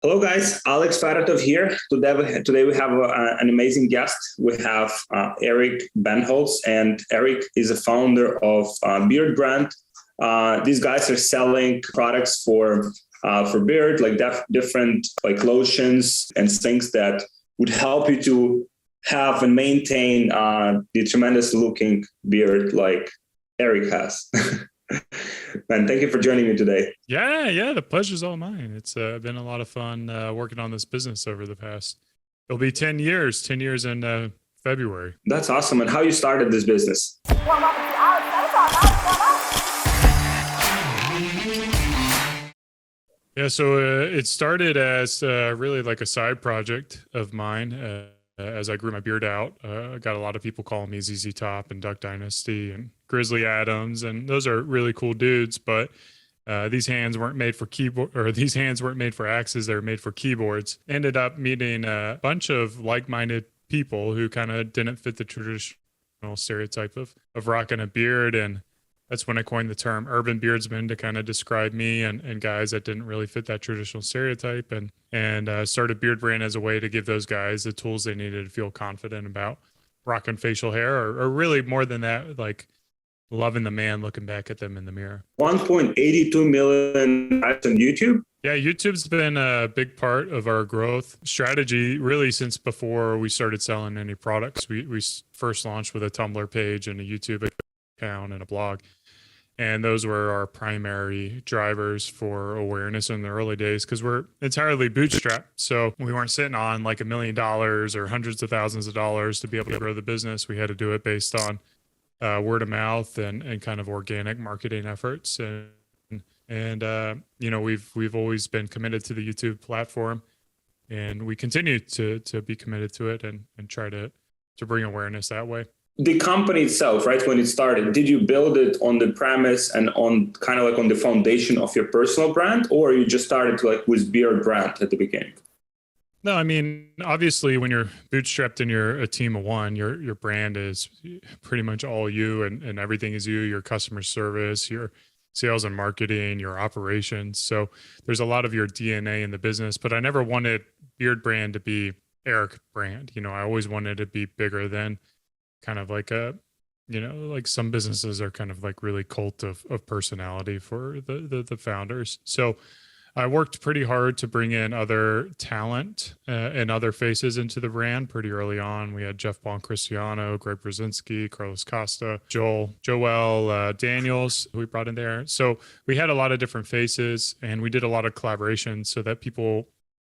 Hello, guys. Alex Faratov here. Today we have an amazing guest. We have Eric Benholz, and Eric is a founder of Beard Brand. These guys are selling products for beard, like different like lotions and things that would help you to have and maintain the tremendous looking beard like Eric has. Man, thank you for joining me today. Yeah, the pleasure's all mine. It's been a lot of fun working on this business over the past. It'll be 10 years, 10 years in February. That's awesome. And how you started this business? Yeah, so it started as really like a side project of mine. As I grew my beard out, I got a lot of people calling me ZZ Top and Duck Dynasty and Grizzly Adams, and those are really cool dudes. But these hands weren't made for keyboard, or these hands weren't made for axes. They were made for keyboards. Ended up meeting a bunch of like-minded people who kind of didn't fit the traditional stereotype of rocking a beard, and that's when I coined the term urban beardsman to kind of describe me and guys that didn't really fit that traditional stereotype, and started Beard Brand as a way to give those guys the tools they needed to feel confident about rocking facial hair, or really more than that, like loving the man looking back at them in the mirror. 1.82 million on YouTube. Yeah, YouTube's been a big part of our growth strategy, really, since before we started selling any products. We first launched with a Tumblr page and a YouTube account and a blog. And those were our primary drivers for awareness in the early days, because we're entirely bootstrapped. So we weren't sitting on like $1 million or hundreds of thousands of dollars to be able to grow the business. We had to do it based on word of mouth and kind of organic marketing efforts. And you know, we've always been committed to the YouTube platform, and we continue to be committed to it and try to bring awareness that way. The company itself, right, when it started, did you build it on the premise and on kind of like on the foundation of your personal brand, or you just started to like with Beard Brand at the beginning? No, I mean, obviously when you're bootstrapped and you're a team of one, your brand is pretty much all you, and everything is you, your customer service, your sales and marketing, your operations. So there's a lot of your DNA in the business, but I never wanted Beard Brand to be Eric Brand. You know, I always wanted it to be bigger than kind of like a, you know, like some businesses are kind of like really cult of personality for the founders. So I worked pretty hard to bring in other talent and other faces into the brand pretty early on. We had Jeff Boncristiano, Greg Brzezinski, Carlos Costa, Joel Daniels, who we brought in there. So we had a lot of different faces, and we did a lot of collaborations so that people,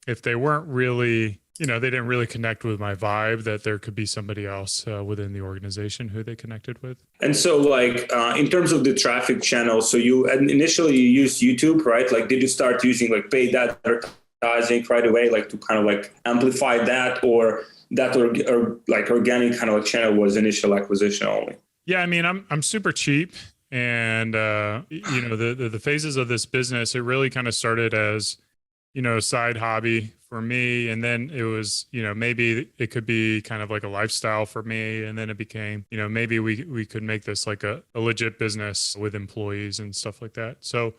if they weren't really, you know, they didn't really connect with my vibe, that there could be somebody else within the organization who they connected with. And so like in terms of the traffic channel, so initially you used YouTube, right? Like did you start using like paid advertising right away, like to kind of like amplify that, or that or like organic kind of like channel was initial acquisition only? Yeah, I mean, I'm super cheap, and you know, the phases of this business, it really kind of started as, you know, a side hobby for me. And then it was, you know, maybe it could be kind of like a lifestyle for me. And then it became, you know, maybe we could make this like a legit business with employees and stuff like that. So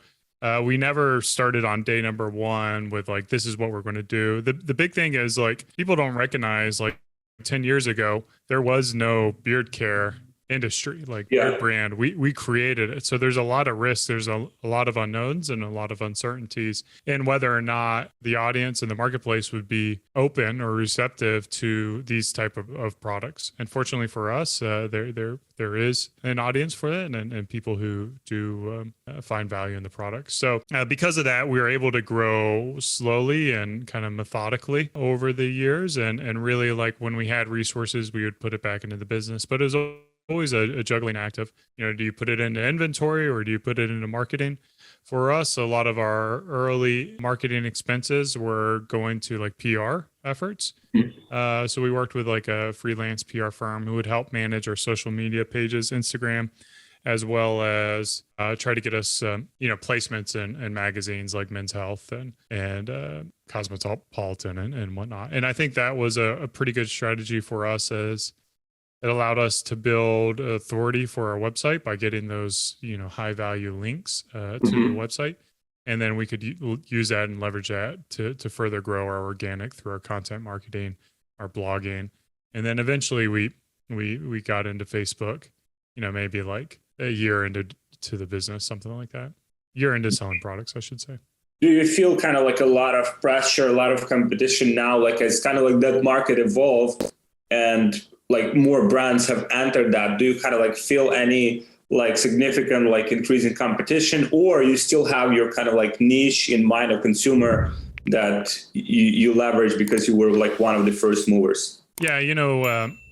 we never started on day number one with like, this is what we're going to do. The big thing is like, people don't recognize, like 10 years ago, there was no beard care industry, like Beard Brand. We created it. So there's a lot of risks. There's a lot of unknowns and a lot of uncertainties in whether or not the audience and the marketplace would be open or receptive to these type of products. And fortunately for us, there is an audience for that, and people who do find value in the product. So because of that, we were able to grow slowly and kind of methodically over the years, and really, like when we had resources, we would put it back into the business. But it was always a juggling act of, you know, do you put it into inventory or do you put it into marketing? For us, a lot of our early marketing expenses were going to like PR efforts. So we worked with like a freelance PR firm who would help manage our social media pages, Instagram, as well as try to get us, you know, placements in magazines like Men's Health and Cosmopolitan and whatnot. And I think that was a pretty good strategy for us, as it allowed us to build authority for our website by getting those, you know, high value links to the website. And then we could use that and leverage that to further grow our organic through our content marketing, our blogging. And then eventually we got into Facebook, maybe like a year into the business, something like that. Year into selling products, I should say. Do you feel kind of like a lot of pressure, a lot of competition now, like it's kind of like that market evolved and like more brands have entered that? Do you kind of like feel any like significant like increase in competition, or you still have your kind of like niche in mind of consumer that you leverage because you were like one of the first movers? Yeah,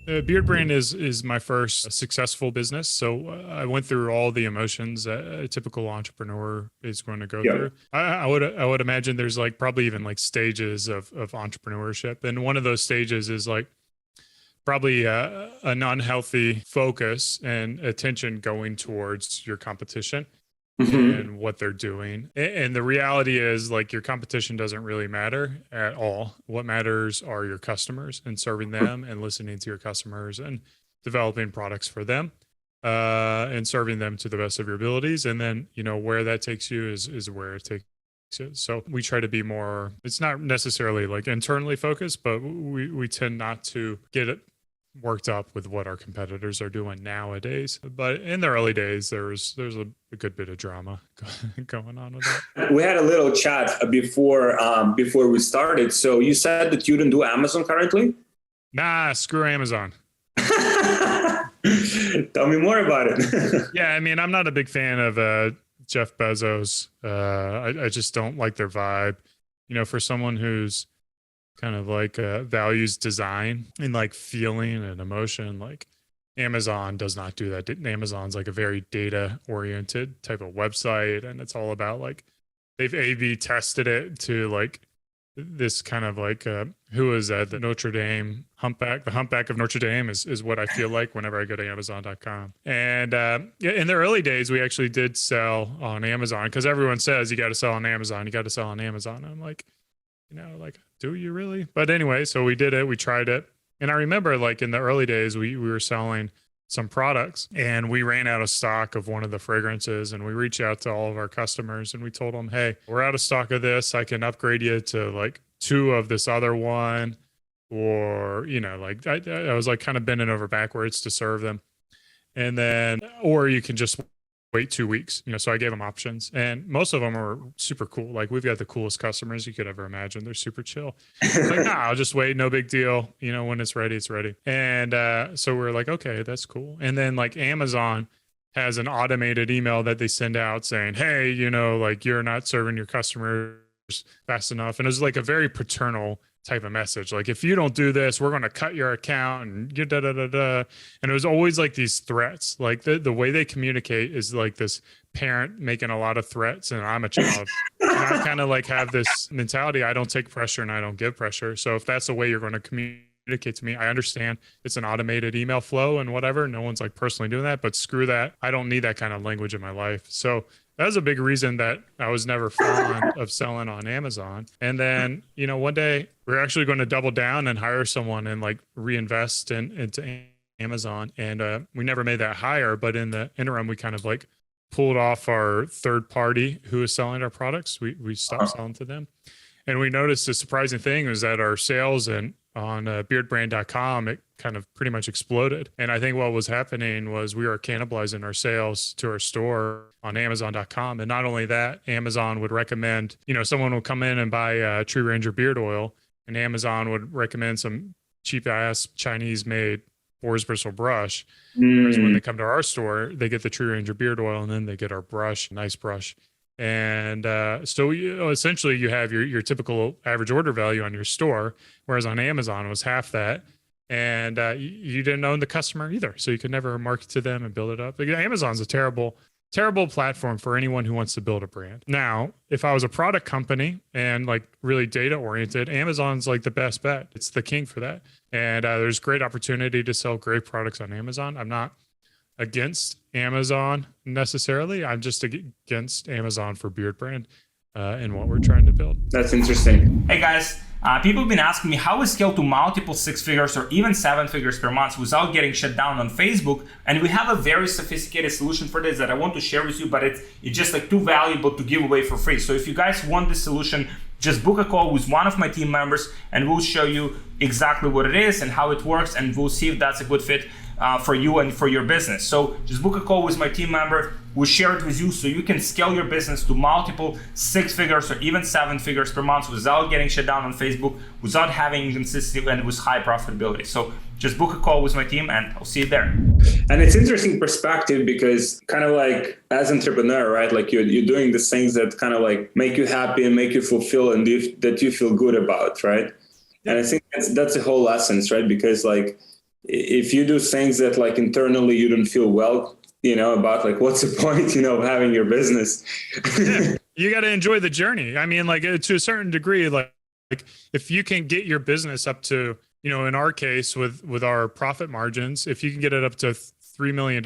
Beardbrand is my first successful business. So I went through all the emotions a typical entrepreneur is going to go through. I would imagine there's like probably even like stages of entrepreneurship. And one of those stages is like probably an unhealthy focus and attention going towards your competition. And what they're doing. And the reality is like your competition doesn't really matter at all. What matters are your customers and serving them and listening to your customers and developing products for them and serving them to the best of your abilities. And then, where that takes you is where it takes you. So we try to be more, it's not necessarily like internally focused, but we tend not to get it worked up with what our competitors are doing nowadays. But in the early days, there's a good bit of drama going on with that. We had a little chat before we started. So you said that you don't do Amazon currently? Nah, screw Amazon. Tell me more about it. Yeah, I mean, I'm not a big fan of Jeff Bezos. I just don't like their vibe. For someone who's kind of like values design and like feeling and emotion, like Amazon does not do that. Amazon's like a very data oriented type of website, and it's all about like they've A/B tested it to like this kind of like who is that? The Notre Dame humpback. The humpback of Notre Dame is what I feel like whenever I go to Amazon.com. And in the early days, we actually did sell on Amazon because everyone says you got to sell on Amazon. You got to sell on Amazon. I'm like, like, do you really? But anyway, so we did it. We tried it. And I remember like in the early days, we were selling some products and we ran out of stock of one of the fragrances, and we reached out to all of our customers and we told them, hey, we're out of stock of this. I can upgrade you to like 2 of this other one. Or, like I was like kind of bending over backwards to serve them. And then, or you can just wait 2 weeks, so I gave them options, and most of them are super cool. Like we've got the coolest customers you could ever imagine. They're super chill. Like, nah, I'll just wait. No big deal. When it's ready, it's ready. And so we're like, okay, that's cool. And then like Amazon has an automated email that they send out saying, hey, like you're not serving your customers fast enough. And it was like a very paternal type of message. Like, if you don't do this, we're going to cut your account and you da da da da. And it was always like these threats. Like the way they communicate is like this parent making a lot of threats, and I'm a child. And I kind of like have this mentality. I don't take pressure and I don't give pressure. So if that's the way you're going to communicate to me, I understand it's an automated email flow and whatever. No one's like personally doing that, but screw that. I don't need that kind of language in my life. So that was a big reason that I was never fond of selling on Amazon. And then, one day we're actually going to double down and hire someone and like reinvest into Amazon. And we never made that hire, but in the interim, we kind of like pulled off our third party who was selling our products. We stopped selling to them. And we noticed the surprising thing was that our sales on beardbrand.com, it kind of pretty much exploded. And I think what was happening was we were cannibalizing our sales to our store on Amazon.com. And not only that, Amazon would recommend, someone will come in and buy Tree Ranger beard oil, and Amazon would recommend some cheap ass Chinese made boar's bristle brush. Whereas when they come to our store, they get the Tree Ranger beard oil, and then they get our brush, nice brush. And so essentially you have your typical average order value on your store, whereas on Amazon it was half that. And you didn't own the customer either. So you could never market to them and build it up. Like, Amazon's a terrible platform for anyone who wants to build a brand. Now, if I was a product company and like really data oriented, Amazon's like the best bet. It's the king for that. And there's great opportunity to sell great products on Amazon. I'm not against Amazon necessarily. I'm just against Amazon for Beardbrand and what we're trying to build. That's interesting. Hey guys, People have been asking me how we scale to multiple six figures or even seven figures per month without getting shut down on Facebook. And we have a very sophisticated solution for this that I want to share with you, but it's just like too valuable to give away for free. So if you guys want this solution, just book a call with one of my team members and we'll show you exactly what it is and how it works, and we'll see if that's a good fit for you and for your business. So just book a call with my team member. We'll share it with you so you can scale your business to multiple six figures or even seven figures per month without getting shut down on Facebook, without having inconsistency, and with high profitability. So just book a call with my team and I'll see you there. And it's interesting perspective because kind of like as entrepreneur, right? Like you're doing the things that kind of like make you happy and make you fulfill and that you feel good about, right? And I think that's the whole essence, right? Because like if you do things that like internally you don't feel well, about like what's the point, of having your business? Yeah, you got to enjoy the journey. I mean, like to a certain degree, like if you can get your business up to, in our case with our profit margins, if you can get it up to $3 million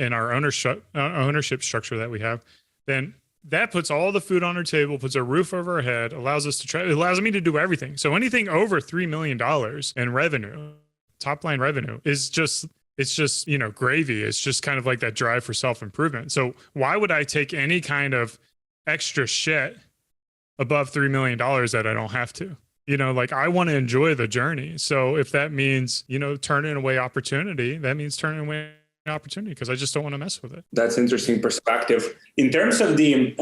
in our ownership structure that we have, then that puts all the food on our table, puts a roof over our head, allows me to do everything. So anything over $3 million in revenue, top line revenue, is just gravy. It's just kind of like that drive for self-improvement. So why would I take any kind of extra shit above $3 million that I don't have to? Like I want to enjoy the journey. So if that means, turning away opportunity, that means turning away opportunity because I just don't want to mess with it. That's interesting perspective. In terms of the,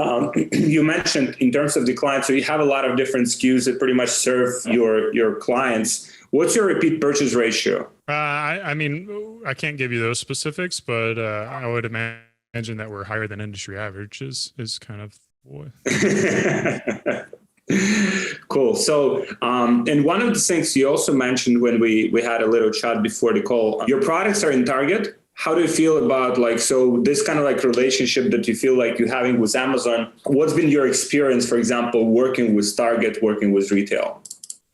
you mentioned in terms of the clients, so you have a lot of different SKUs that pretty much serve your clients. What's your repeat purchase ratio? I mean, I can't give you those specifics, but I would imagine that we're higher than industry average is kind of what. Cool. So, and one of the things you also mentioned when we had a little chat before the call, your products are in Target. How do you feel about so this kind of like relationship that you feel like you're having with Amazon? What's been your experience, for example, working with Target, working with retail?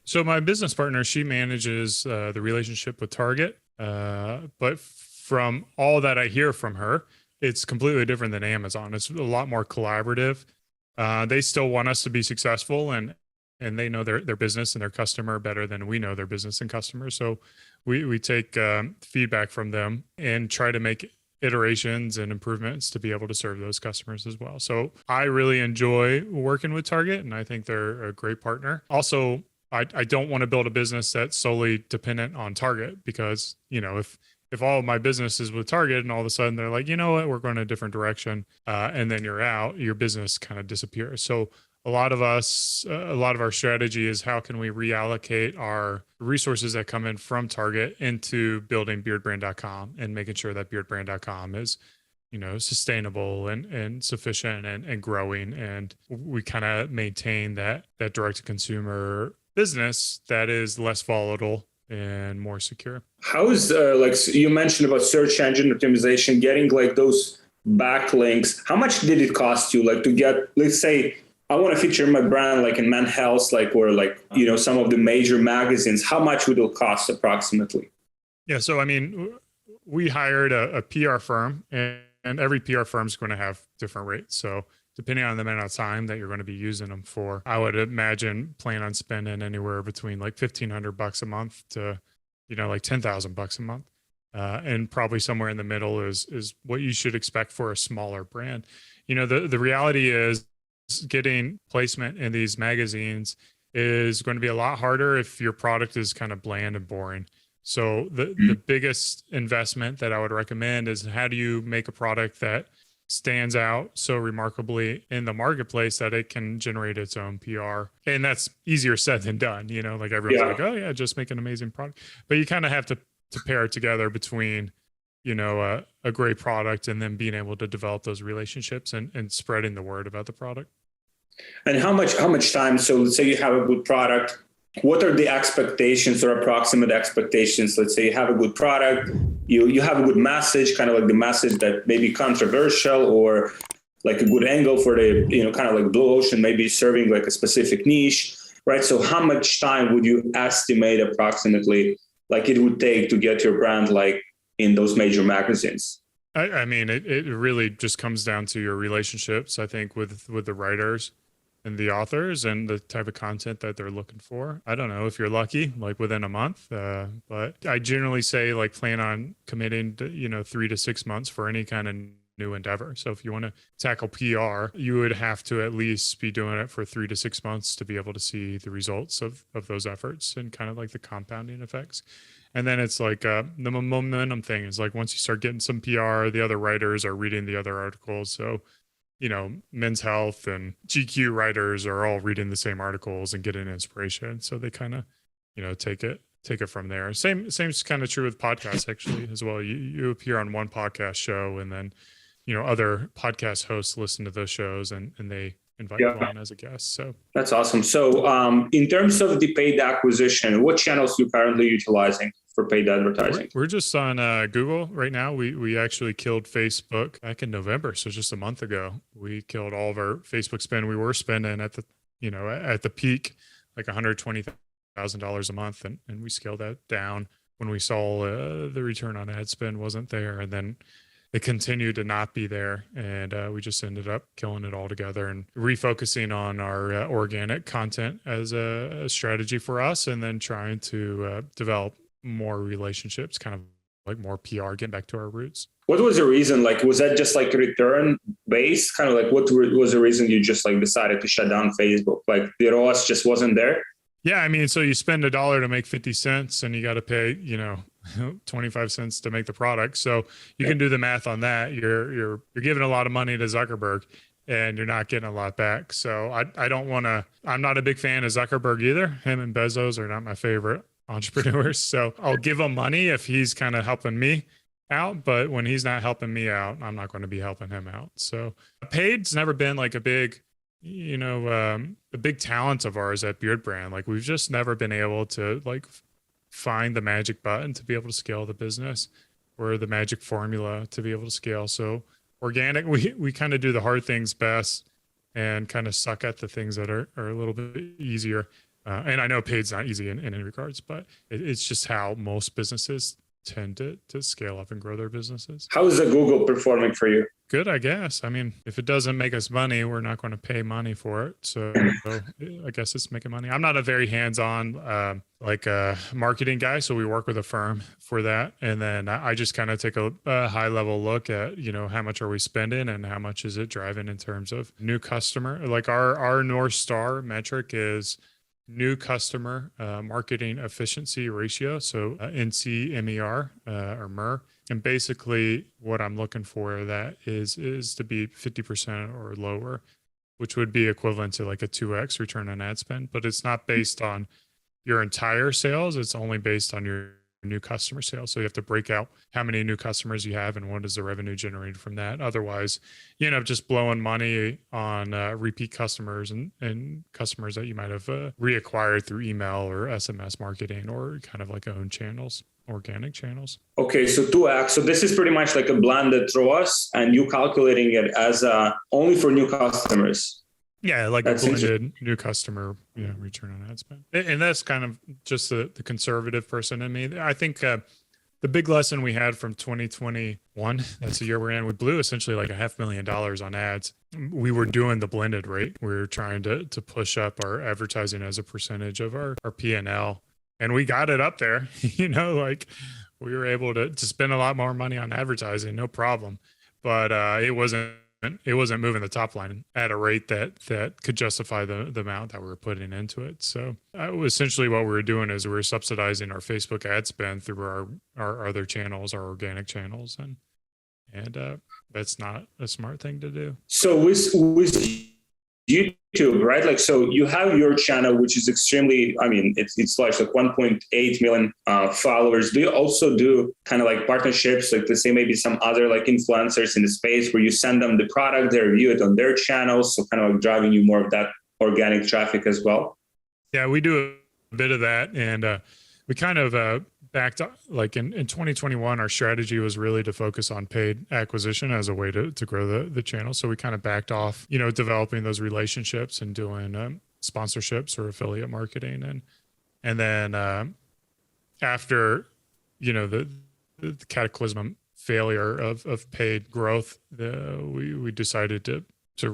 So my business partner, she manages the relationship with Target. But from all that I hear from her, it's completely different than Amazon. It's a lot more collaborative. They still want us to be successful and they know their business and their customer better than we know their business and customer. So we take feedback from them and try to make iterations and improvements to be able to serve those customers as well. So I really enjoy working with Target and I think they're a great partner. Also, I don't want to build a business that's solely dependent on Target because, if all of my business is with Target and all of a sudden they're like, you know what, we're going a different direction, and then you're out, your business kind of disappears. So a lot of our strategy is how can we reallocate our resources that come in from Target into building beardbrand.com and making sure that beardbrand.com is, sustainable and sufficient and growing. And we kind of maintain that direct to consumer business that is less volatile and more secure. How is you mentioned about search engine optimization, getting those backlinks? How much did it cost you to get, let's say, I want to feature my brand in Men Health, or some of the major magazines. How much would it cost approximately? Yeah, so I mean, we hired a PR firm, and every PR firm is going to have different rates. So depending on the amount of time that you're going to be using them for, I would imagine plan on spending anywhere between $1,500 a month to, $10,000 a month. And probably somewhere in the middle is what you should expect for a smaller brand. The reality is getting placement in these magazines is going to be a lot harder if your product is kind of bland and boring. So the biggest investment that I would recommend is how do you make a product that stands out so remarkably in the marketplace that it can generate its own PR. And that's easier said than done. Everyone's like, oh yeah, just make an amazing product. But you kind of have to pair it together between, a great product and then being able to develop those relationships and spreading the word about the product. And how much time? So let's say you have a good product. What are the expectations or approximate expectations? Let's say you have a good product, you have a good message, kind of like the message that may be controversial or like a good angle for the, kind of like Blue Ocean, maybe serving like a specific niche, right? So how much time would you estimate approximately it would take to get your brand in those major magazines? I mean, it really just comes down to your relationships, I think, with the writers. and the authors and the type of content that they're looking for. I don't know if you're lucky, like within a month, but I generally say like plan on committing to, 3 to 6 months for any kind of new endeavor. So if you want to tackle PR, you would have to at least be doing it for 3 to 6 months to be able to see the results of those efforts and kind of like the compounding effects. And then it's like the momentum thing is like once you start getting some PR, the other writers are reading the other articles. So Men's Health and GQ writers are all reading the same articles and getting inspiration. So they kind of, take it from there. Same's kind of true with podcasts actually as well. You appear on one podcast show and then, other podcast hosts listen to those shows and they invite you on as a guest. So that's awesome. So in terms of the paid acquisition, what channels are you currently utilizing for paid advertising? We're just on Google right now. We actually killed Facebook back in November. So just a month ago, we killed all of our Facebook spend. We were spending at the peak, like $120,000 a month. And we scaled that down when we saw the return on ad spend wasn't there. And then it continued to not be there. And we just ended up killing it all together and refocusing on our organic content as a strategy for us. And then trying to develop more relationships, kind of like more PR, getting back to our roots. What was the reason? Like, was that just like return based? Kind of like what was the reason you just like decided to shut down Facebook? Like the ROAS just wasn't there? Yeah. I mean, so you spend $1 to make 50 cents and you got to pay, 25 cents to make the product. So you can do the math on that. You're giving a lot of money to Zuckerberg and you're not getting a lot back. So I'm not a big fan of Zuckerberg either. Him and Bezos are not my favorite entrepreneurs. So I'll give him money if he's kind of helping me out. But when he's not helping me out, I'm not going to be helping him out. So paid's never been like a big, a big talent of ours at Beard Brand. Like we've just never been able to like find the magic button to be able to scale the business or the magic formula to be able to scale. So organic, we kind of do the hard things best and kind of suck at the things that are a little bit easier. And I know paid's not easy in any regards, but it's just how most businesses tend to scale up and grow their businesses. How is the Google performing for you? Good, I guess. I mean, if it doesn't make us money, we're not going to pay money for it. So I guess it's making money. I'm not a very hands-on marketing guy, so we work with a firm for that. And then I just kind of take a high-level look at, how much are we spending and how much is it driving in terms of new customer. Like our North Star metric is new customer marketing efficiency ratio. So NCMER or MER. And basically what I'm looking for that is to be 50% or lower, which would be equivalent to like a 2x return on ad spend. But it's not based on your entire sales. It's only based on your new customer sales. So you have to break out how many new customers you have and what is the revenue generated from that. Otherwise, you end up just blowing money on repeat customers and customers that you might have reacquired through email or SMS marketing or kind of like own channels, organic channels. Okay, so 2x. So this is pretty much like a blended ROAS and you calculating it as only for new customers. Yeah, like a blended new customer, return on ad spend. And that's kind of just the conservative person in me. I think the big lesson we had from 2021, that's the year we're in, we blew essentially like $500,000 on ads. We were doing the blended rate. We were trying to push up our advertising as a percentage of our P&L. And we got it up there, like we were able to spend a lot more money on advertising, no problem. But it wasn't moving the top line at a rate that could justify the amount that we were putting into it. So essentially what we were doing is we were subsidizing our Facebook ad spend through our other channels, our organic channels. And that's not a smart thing to do. So with YouTube, right? Like, so you have your channel, which is extremely, it's large, like 1.8 million followers. Do you also do kind of like partnerships, like to say maybe some other like influencers in the space where you send them the product, they review it on their channels? So kind of like driving you more of that organic traffic as well? Yeah, we do a bit of that. And we kind of backed up, like in 2021, our strategy was really to focus on paid acquisition as a way to grow the channel. So we kind of backed off, developing those relationships and doing sponsorships or affiliate marketing. And then after, the cataclysm failure of paid growth, we decided to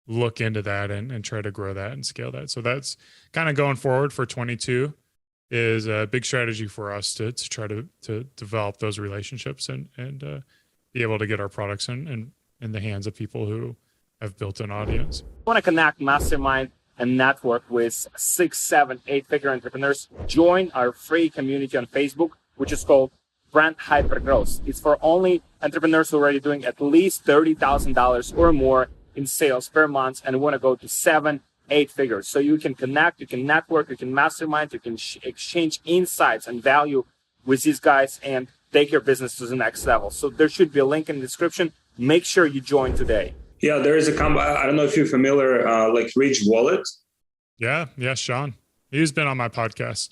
look into that and try to grow that and scale that. So that's kind of going forward for 22 is a big strategy for us to try to develop those relationships and be able to get our products in the hands of people who have built an audience. Want to connect, mastermind, and network with 6, 7, 8-figure entrepreneurs? Join our free community on Facebook, which is called Brand Hypergrowth. It's for only entrepreneurs who are already doing at least $30,000 or more in sales per month and want to go to 7, 8 figures. So you can connect, you can network, you can mastermind, you can exchange insights and value with these guys and take your business to the next level. So there should be a link in the description. Make sure you join today. Yeah, there is a I don't know if you're familiar, like Rich Wallet. Yeah, Sean. He's been on my podcast.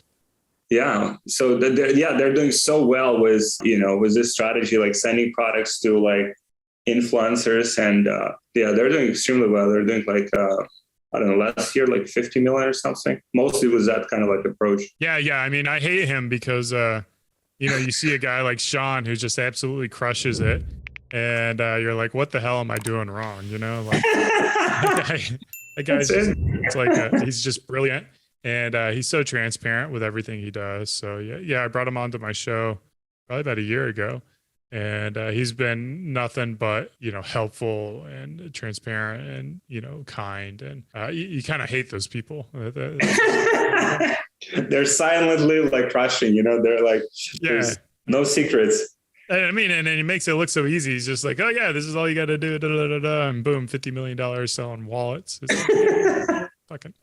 Yeah, so they're doing so well with with this strategy, like sending products to like influencers, and they're doing extremely well. They're doing like I don't know, last year like 50 million or something. Mostly was that kind of like approach. Yeah. I mean, I hate him because you see a guy like Sean who just absolutely crushes it, and you're like, what the hell am I doing wrong? Like that guy's he's just brilliant. And he's so transparent with everything he does. So I brought him onto my show probably about a year ago, and he's been nothing but helpful and transparent and kind. And you kind of hate those people. They're silently like crushing. They're like there's no secrets. I mean, and he makes it look so easy. He's just like, oh yeah, this is all you got to do, and boom, $50 million selling wallets. Fucking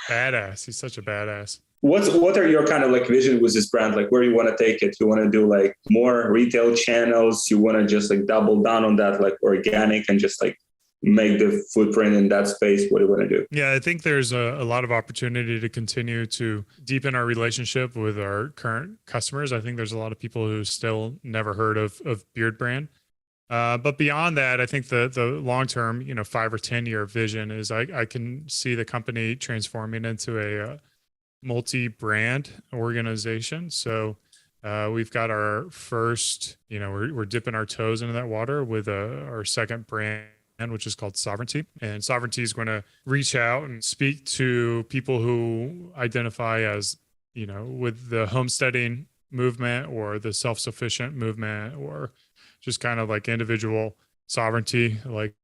badass. He's such a badass. What are your kind of like vision with this brand? Like where you want to take it? You want to do like more retail channels? You want to just like double down on that, like organic, and just like make the footprint in that space? What do you want to do? Yeah, I think there's a lot of opportunity to continue to deepen our relationship with our current customers. I think there's a lot of people who still never heard of Beard Brand. But beyond that, I think the long-term, 5 or 10-year vision is I can see the company transforming into a multi-brand organization. So we've got our first, we're dipping our toes into that water with our second brand, which is called Sovereignty. And Sovereignty is going to reach out and speak to people who identify as, with the homesteading movement or the self-sufficient movement, or just kind of like individual sovereignty, like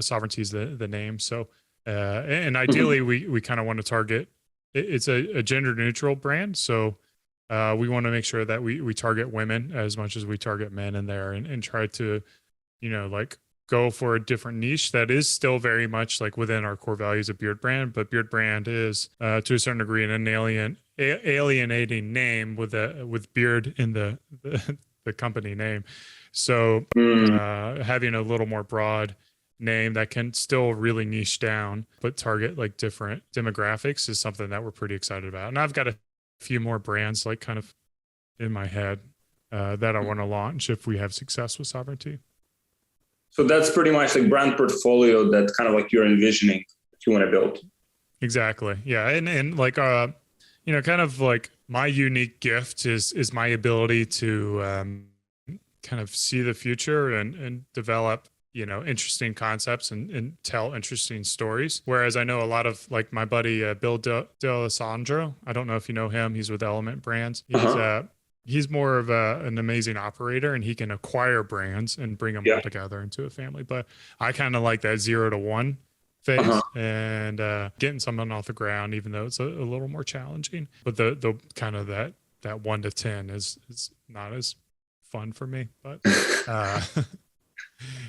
sovereignty is the name. So, and ideally we kind of want to target, it's a gender neutral brand. So we want to make sure that we target women as much as we target men in there, and try to, like go for a different niche that is still very much like within our core values of Beard Brand. But Beard Brand is to a certain degree an alienating name with beard in the company name. So having a little more broad name that can still really niche down but target like different demographics is something that we're pretty excited about. And I've got a few more brands like kind of in my head that I want to launch if we have success with Sovereignty. So that's pretty much like brand portfolio that kind of like you're envisioning that you want to build. Exactly. Yeah. And like kind of like my unique gift is my ability to kind of see the future and develop, interesting concepts and tell interesting stories. Whereas I know a lot of like my buddy, Bill D'Alessandro, I don't know if you know him. He's with Element Brands. He's more of an amazing operator, and he can acquire brands and bring them all together into a family. But I kind of like that 0 to 1 phase and getting something off the ground, even though it's a little more challenging. But the kind of that 1 to 10 is not as fun for me. But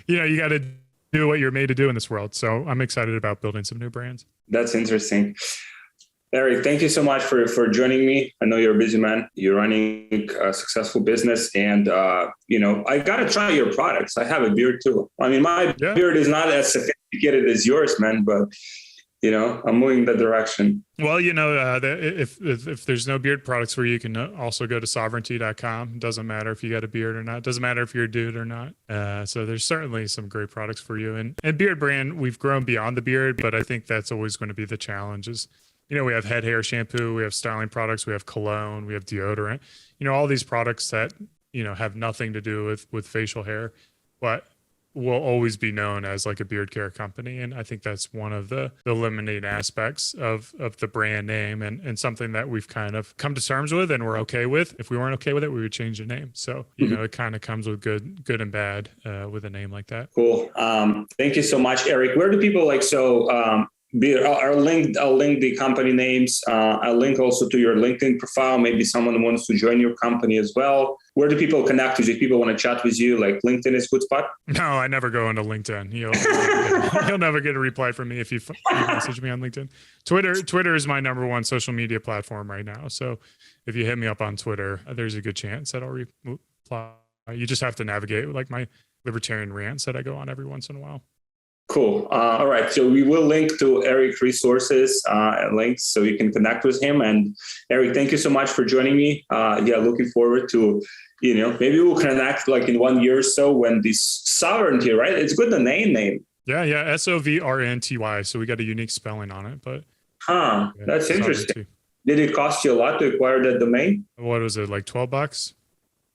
you got to do what you're made to do in this world. So I'm excited about building some new brands. That's interesting. Eric, thank you so much for joining me. I know you're a busy man. You're running a successful business, and I gotta try your products. I have a beard too. I mean, my beard is not as sophisticated as yours, man, but I'm moving in that direction. Well, if there's no beard products for you, you can also go to sovereignty.com. Doesn't matter if you got a beard or not. Doesn't matter if you're a dude or not. So there's certainly some great products for you. And Beard Brand, we've grown beyond the beard, but I think that's always going to be the challenge is, we have head hair shampoo, we have styling products, we have cologne, we have deodorant, all these products that, have nothing to do with facial hair. But will always be known as like a beard care company. And I think that's one of the limiting aspects of the brand name, and something that we've kind of come to terms with and we're okay with. If we weren't okay with it, we would change the name. So, you know, it kind of comes with good and bad with a name like that. Cool. Thank you so much, Eric. Where do people I'll link the company names. I'll link also to your LinkedIn profile. Maybe someone wants to join your company as well. Where do people connect with you? If people want to chat with you, like LinkedIn is a good spot? No, I never go into LinkedIn. You'll never get a reply from me if you message me on LinkedIn. Twitter is my number one social media platform right now. So if you hit me up on Twitter, there's a good chance that I'll reply. You just have to navigate like my libertarian rants that I go on every once in a while. Cool. All right. So we will link to Eric resources and links so you can connect with him. And Eric, thank you so much for joining me. Looking forward to, maybe we'll connect like in 1 year or so when this Sovereignty, right? It's good, the name. Yeah. SOVRNTY. So we got a unique spelling on it, but. That's interesting. Did it cost you a lot to acquire that domain? What was it, like $12?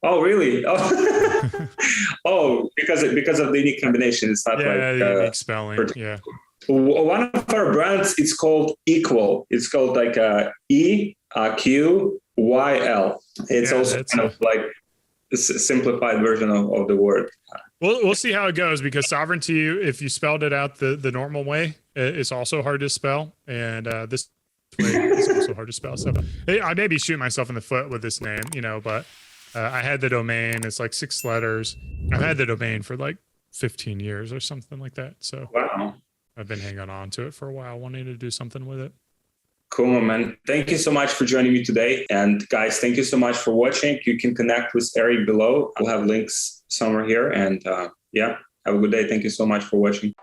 Oh, really? Oh, because of the unique combination. It's not unique spelling. Yeah. One of our brands, it's called Equal. It's called like EQYL. It's also kind of like a simplified version of the word. We'll see how it goes, because Sovereignty, if you spelled it out the normal way, it's also hard to spell, and this way is also hard to spell. So I may be shooting myself in the foot with this name, but. I had the domain. It's like 6 letters. I've had the domain for like 15 years or something like that. So wow. I've been hanging on to it for a while, wanting to do something with it. Cool, man. Thank you so much for joining me today. And guys, thank you so much for watching. You can connect with Eric below. We'll have links somewhere here. And have a good day. Thank you so much for watching.